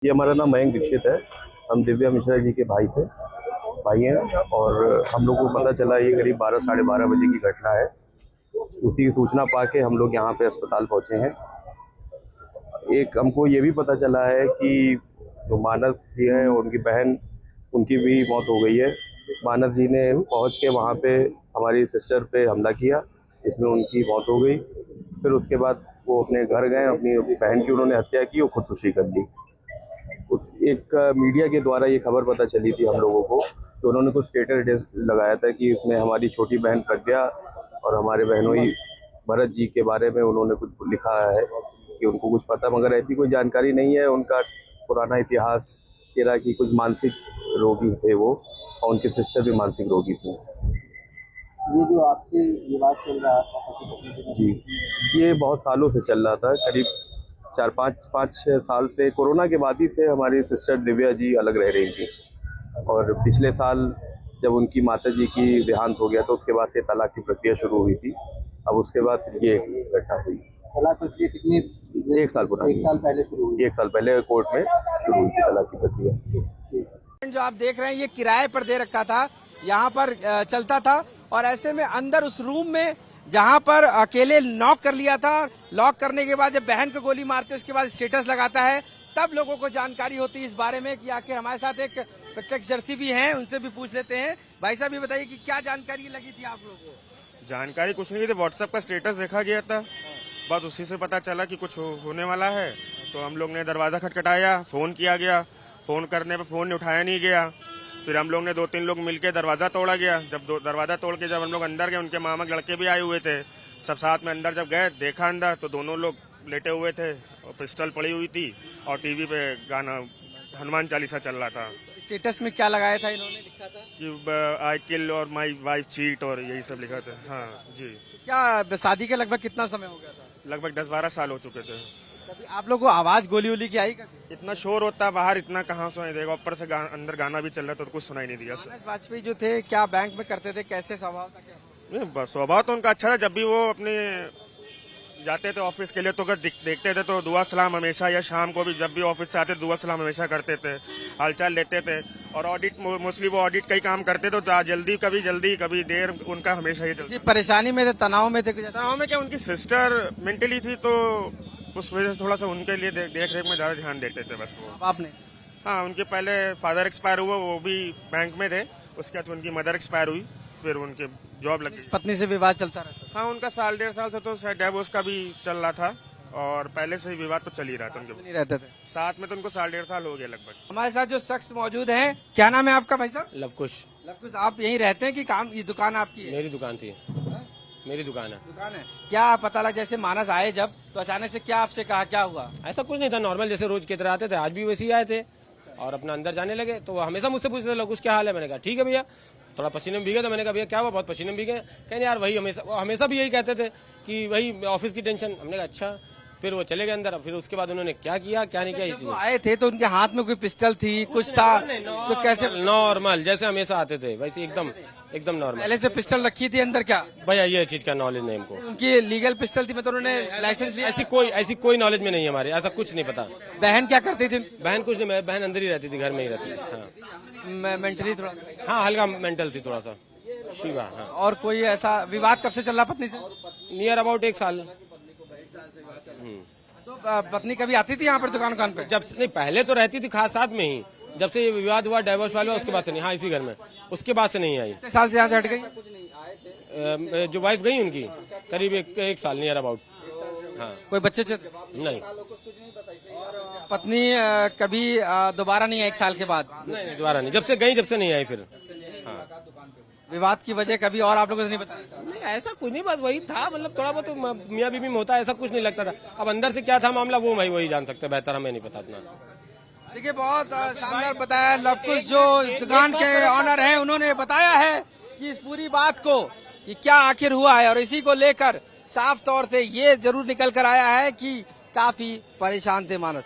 ये हमारा नाम मयंक दीक्षित है। हम दिव्या मिश्रा जी के भाई हैं और हम लोग को पता चला ये करीब 12 साढ़े 12 बजे की घटना है। उसी की सूचना पाके हम लोग यहाँ पे अस्पताल पहुँचे हैं। एक हमको ये भी पता चला है कि जो मानस जी हैं उनकी बहन, उनकी भी मौत हो गई है। मानस जी ने पहुँच के वहाँ पे हमारी सिस्टर पे हमला किया, जिसमें उनकी मौत हो गई। फिर उसके बाद वो अपने घर गए, अपनी बहन की उन्होंने हत्या की और खुदकुशी कर ली। उस एक मीडिया के द्वारा ये खबर पता चली थी हम लोगों को, तो उन्होंने कुछ स्टेटस लगाया था कि उसमें हमारी छोटी बहन प्रज्ञा और हमारे बहनोई भरत जी के बारे में उन्होंने कुछ लिखा है कि उनको कुछ पता, मगर ऐसी कोई जानकारी नहीं है। उनका पुराना इतिहास कह रहा कि कुछ मानसिक रोगी थे वो, और उनके सिस्टर भी मानसिक रोगी थी। ये जो आपसे विवाद चल रहा था जी, ये बहुत सालों से चल रहा था, करीब 4-5 साल से। कोरोना के बाद ही से हमारी सिस्टर दिव्या जी अलग रह रही थी, और पिछले साल जब उनकी माता जी की देहांत हो गया तो उसके बाद से तलाक की प्रक्रिया शुरू हुई थी। अब उसके बाद ये घटना हुई। तलाक प्रक्रिया कितनी? 1 साल पुरानी। 1 साल पहले शुरू हुई। 1 साल पहले कोर्ट में शुरू हुई थी तलाक की प्रक्रिया। जो आप देख रहे हैं ये किराए पर दे रखा था, यहाँ पर चलता था, और ऐसे में अंदर उस रूम में जहाँ पर अकेले लॉक कर लिया था, लॉक करने के बाद जब बहन को गोली मारते उसके बाद स्टेटस लगाता है, तब लोगों को जानकारी होती है इस बारे में। कि आखिर हमारे साथ एक प्रत्यक्षदर्शी भी हैं, उनसे भी पूछ लेते हैं। भाई साहब ये बताइए कि क्या जानकारी लगी थी आप लोगों को? जानकारी कुछ नहीं थी, व्हाट्सएप का स्टेटस देखा गया था, बस उसी से पता चला कि कुछ होने वाला है। तो हम लोग ने दरवाजा खटखटाया, फोन किया गया, फोन करने पे फोन उठाया नहीं गया। फिर हम लोग ने 2-3 लोग मिलके दरवाजा तोड़ा गया। जब दरवाजा तोड़ के जब हम लोग अंदर गए, उनके मामा के लड़के भी आए हुए थे, सब साथ में अंदर जब गए, देखा अंदर तो दोनों लोग लेटे हुए थे और पिस्टल पड़ी हुई थी, और टीवी पे गाना हनुमान चालीसा चल रहा था। स्टेटस में क्या लगाया था इन्होंने? लिखा था कि आई किल और माई वाइफ चीट और यही सब लिखा था। हाँ जी। क्या शादी के लगभग कितना समय हो गया था? लगभग 10-12 साल हो चुके थे। कभी आप लोगों को आवाज गोली वोली की आई कभी? इतना शोर होता है बाहर, इतना कहाँ सुनाई देगा। ऊपर से अंदर गाना भी चल रहा था तो कुछ सुनाई नहीं दिया। मानस वाजपेयी जो थे क्या बैंक में करते थे, कैसे स्वभाव था, क्या? नहीं, स्वभाव तो उनका अच्छा था। जब भी वो अपने जाते थे ऑफिस के लिए तो अगर देखते थे तो दुआ सलाम हमेशा, या शाम को भी जब भी ऑफिस से आते दुआ सलाम हमेशा करते थे, हालचाल लेते थे। और ऑडिट, मोस्टली वो ऑडिट का ही काम करते थे, तो जल्दी कभी देर, उनका हमेशा ही चलता। परेशानी में थे, तनाव में थे? तनाव में क्या, उनकी सिस्टर मेंटली थी, तो उस वजह से थोड़ा सा उनके लिए देख रेख में ज्यादा ध्यान देते थे बस वो। आपने? हाँ, उनके पहले फादर एक्सपायर हुआ, वो भी बैंक में थे। उसके बाद उनकी मदर एक्सपायर हुई, फिर उनके जॉब लगी। पत्नी से विवाद चलता रहता? हाँ, उनका 1.5 साल से तो शायद डिवोर्स का भी चल रहा था, और पहले से ही विवाद तो चल ही रहा था उनके नहीं रहते थे साथ में। तो उनको 1.5 साल हो गया लगभग। हमारे साथ जो शख्स मौजूद हैं, क्या नाम है आपका भाई साहब? लवकुश। लवकुश, आप यहीं रहते हैं कि काम, ये दुकान आपकी है? मेरी दुकान थी। मेरी दुकान है। दुकान है। क्या पता लगा जैसे मानस आए जब, तो अचानक से क्या आपसे कहा, क्या हुआ? ऐसा कुछ नहीं था, नॉर्मल जैसे रोज की तरह आते थे, आज भी वैसे ही आए थे और अपना अंदर जाने लगे। तो वो हमेशा मुझसे पूछते थे लवकुश क्या हाल है। मैंने कहा ठीक है भैया, थोड़ा पसीने में भीगे। तो मैंने कहा भैया क्या हुआ? बहुत पसीने में भीगे। कहीं यार वही हमेशा भी यही कहते थे कि वही ऑफिस की टेंशन। हमने कहा अच्छा। फिर वो चले गए अंदर। फिर उसके बाद उन्होंने क्या किया क्या नहीं किया, वो आए थे तो उनके हाथ में कोई पिस्टल थी, कुछ था? तो कैसे? नॉर्मल जैसे हमेशा आते थे वैसे एकदम नॉर्मल। पहले से पिस्टल रखी थी अंदर क्या? भैया ये चीज का नॉलेज नहीं हमको। उनकी लीगल पिस्टल थी, मतलब उन्होंने लाइसेंस लिया? ऐसी कोई नॉलेज में नहीं है हमारे, ऐसा कुछ नहीं पता। बहन क्या करती थी? बहन कुछ नहीं, बहन अंदर ही रहती थी, घर में ही रहती थी। हाँ, मेंटली थोड़ा? हाँ, हल्का मेंटल थी थोड़ा सा, शिवा। हाँ। और कोई ऐसा विवाद कब से चल रहा पत्नी से? नियर अबाउट 1 साल। तो पत्नी कभी आती थी यहाँ पर दुकान पे? जब नहीं, पहले तो रहती थी खास साथ में ही। जब से ये विवाद हुआ डाइवोर्स वाले, उसके बाद से नहीं। हाँ, इसी घर में, उसके बाद से नहीं आई। कितने साल से यहाँ से हट गई? जो वाइफ गई उनकी करीब 1 साल नियर अबाउट। हाँ। कोई बच्चे नहीं, पत्नी कभी दोबारा नहीं आई 1 साल के बाद? नहीं दोबारा नहीं, जब से गई जब से नहीं आई फिर। हाँ। विवाद की वजह कभी और आप लोगों से नहीं बताया? नहीं, ऐसा कुछ नहीं, बस वही था। मतलब थोड़ा बहुत मियाँ बीवी में होता है, ऐसा कुछ नहीं लगता था। अब अंदर से क्या था मामला वो वही जान सकते हैं बेहतर, हमें नहीं पता इतना। देखिए, बहुत शानदार बताया लवकुश जो इस दुकान के ऑनर हैं, उन्होंने बताया है कि इस पूरी बात को कि क्या आखिर हुआ है, और इसी को लेकर साफ तौर से ये जरूर निकल कर आया है कि काफी परेशान थे मानस।